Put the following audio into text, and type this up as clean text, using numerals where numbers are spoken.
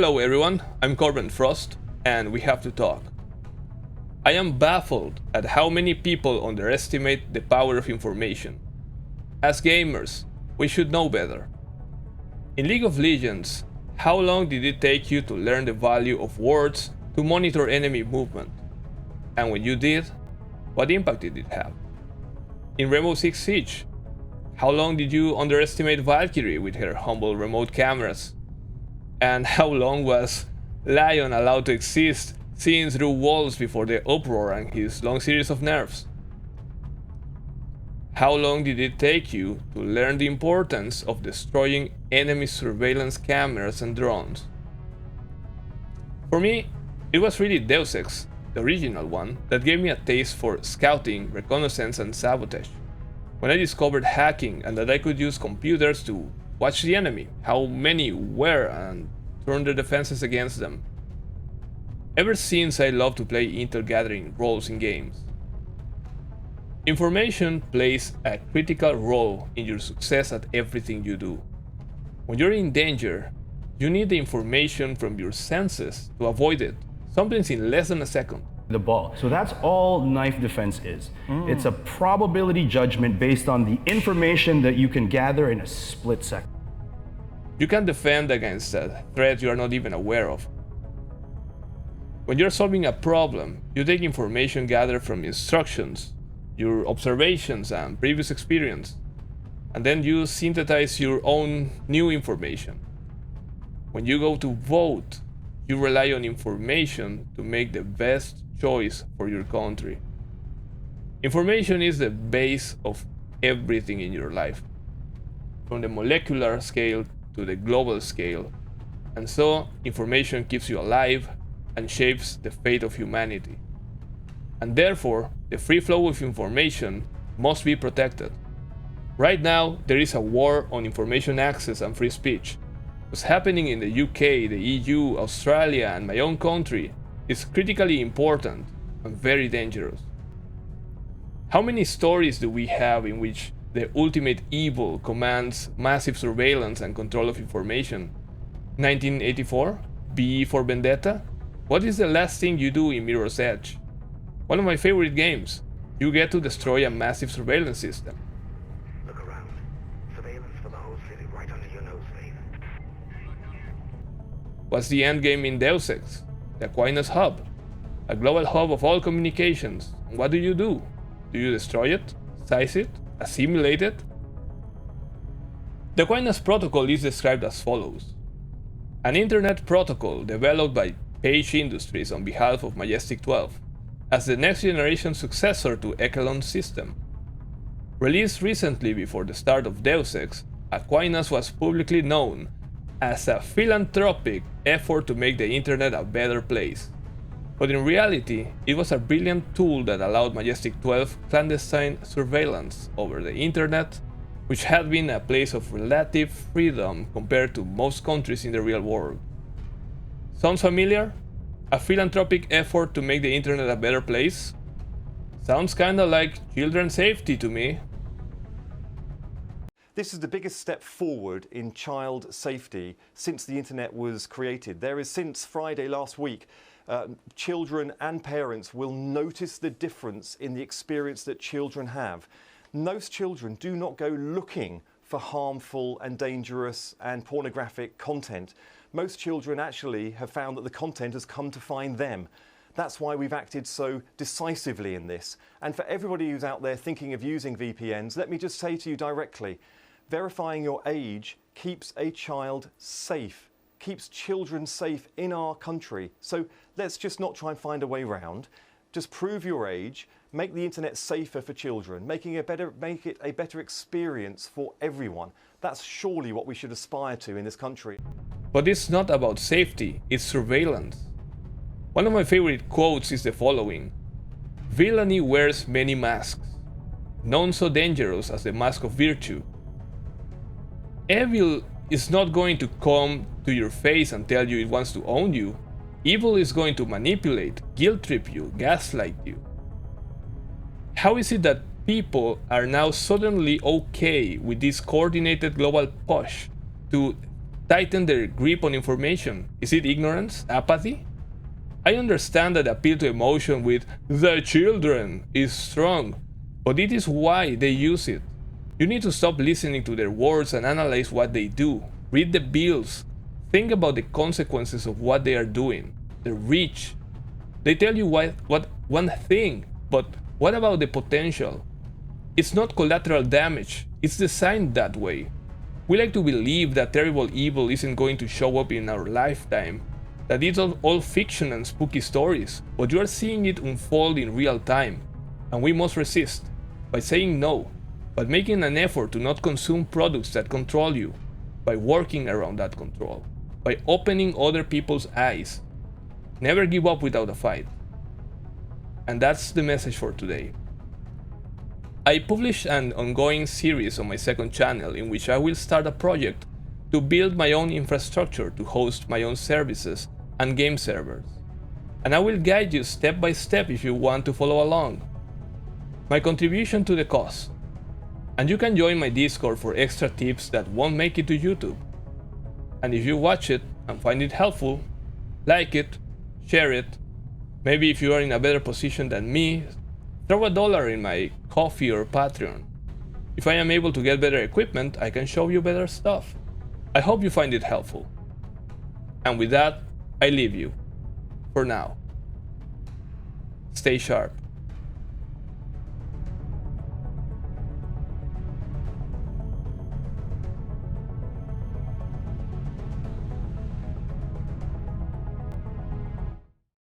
Hello everyone, I'm Corbin Frost, and we have to talk. I am baffled at how many people underestimate the power of information. As gamers, we should know better. In League of Legends, how long did it take you to learn the value of wards to monitor enemy movement? And when you did, what impact did it have? In Rainbow Six Siege, how long did you underestimate Valkyrie with her humble remote cameras? And how long was Lion allowed to exist, seeing through walls before the uproar and his long series of nerfs? How long did it take you to learn the importance of destroying enemy surveillance cameras and drones? For me, it was really Deus Ex, the original one, that gave me a taste for scouting, reconnaissance and sabotage. When I discovered hacking and that I could use computers to watch the enemy, how many were, and turn their defenses against them. Ever since, I love to play intel gathering roles in games. Information plays a critical role in your success at everything you do. When you're in danger, you need the information from your senses to avoid it, sometimes in less than a second. The ball. So that's all knife defense is. It's a probability judgment based on the information that you can gather in a split second. You can defend against a threat you are not even aware of. When you're solving a problem, you take information gathered from instructions, your observations and previous experience, and then you synthesize your own new information. When you go to vote, you rely on information to make the best choice for your country. Information is the base of everything in your life, from the molecular scale to the global scale, and so information keeps you alive and shapes the fate of humanity. And therefore, the free flow of information must be protected. Right now, there is a war on information access and free speech. What's happening in the UK, the EU, Australia, and my own country is critically important and very dangerous. How many stories do we have in which the ultimate evil commands massive surveillance and control of information? 1984? B for Vendetta? What is the last thing you do in Mirror's Edge? One of my favorite games. You get to destroy a massive surveillance system. Look around. Surveillance for the whole city right under your nose, Faith. What's the endgame in Deus Ex? The Aquinas Hub. A global hub of all communications. And what do? Do you destroy it? Size it? Assimilate it? The Aquinas protocol is described as follows. An internet protocol developed by Page Industries on behalf of Majestic 12 as the next generation successor to Echelon's system. Released recently before the start of Deus Ex, Aquinas was publicly known as a philanthropic effort to make the internet a better place. But in reality, it was a brilliant tool that allowed Majestic 12 clandestine surveillance over the internet, which had been a place of relative freedom compared to most countries in the real world. Sounds familiar? A philanthropic effort to make the internet a better place? Sounds kinda like children's safety to me. This is the biggest step forward in child safety since the internet was created. There is, since Friday last week, children and parents will notice the difference in the experience that children have. Most children do not go looking for harmful and dangerous and pornographic content. Most children actually have found that the content has come to find them. That's why we've acted so decisively in this. And for everybody who's out there thinking of using VPNs, let me just say to you directly, verifying your age keeps a child safe, keeps children safe in our country. So let's just not try and find a way around. Just prove your age, make the internet safer for children, make it a better experience for everyone. That's surely what we should aspire to in this country. But it's not about safety, it's surveillance. One of my favorite quotes is the following: "Villainy wears many masks, none so dangerous as the mask of virtue." Evil is not going to come to your face and tell you it wants to own you. Evil is going to manipulate, guilt trip you, gaslight you. How is it that people are now suddenly okay with this coordinated global push to tighten their grip on information? Is it ignorance? Apathy? I understand that appeal to emotion with the children is strong, but it is why they use it. You need to stop listening to their words and analyze what they do. Read the bills. Think about the consequences of what they are doing. The reach. They tell you what one thing, but what about the potential? It's not collateral damage. It's designed that way. We like to believe that terrible evil isn't going to show up in our lifetime, that it's all fiction and spooky stories, but you are seeing it unfold in real time, and we must resist by saying no, by making an effort to not consume products that control you, by working around that control, by opening other people's eyes. Never give up without a fight. And that's the message for today. I published an ongoing series on my second channel in which I will start a project to build my own infrastructure to host my own services and game servers. And I will guide you step by step if you want to follow along. My contribution to the cause. And you can join my Discord for extra tips that won't make it to YouTube. And if you watch it and find it helpful, like it, share it. Maybe if you are in a better position than me, throw $1 in my Ko-fi or Patreon. If I am able to get better equipment, I can show you better stuff. I hope you find it helpful. And with that, I leave you. For now. Stay sharp.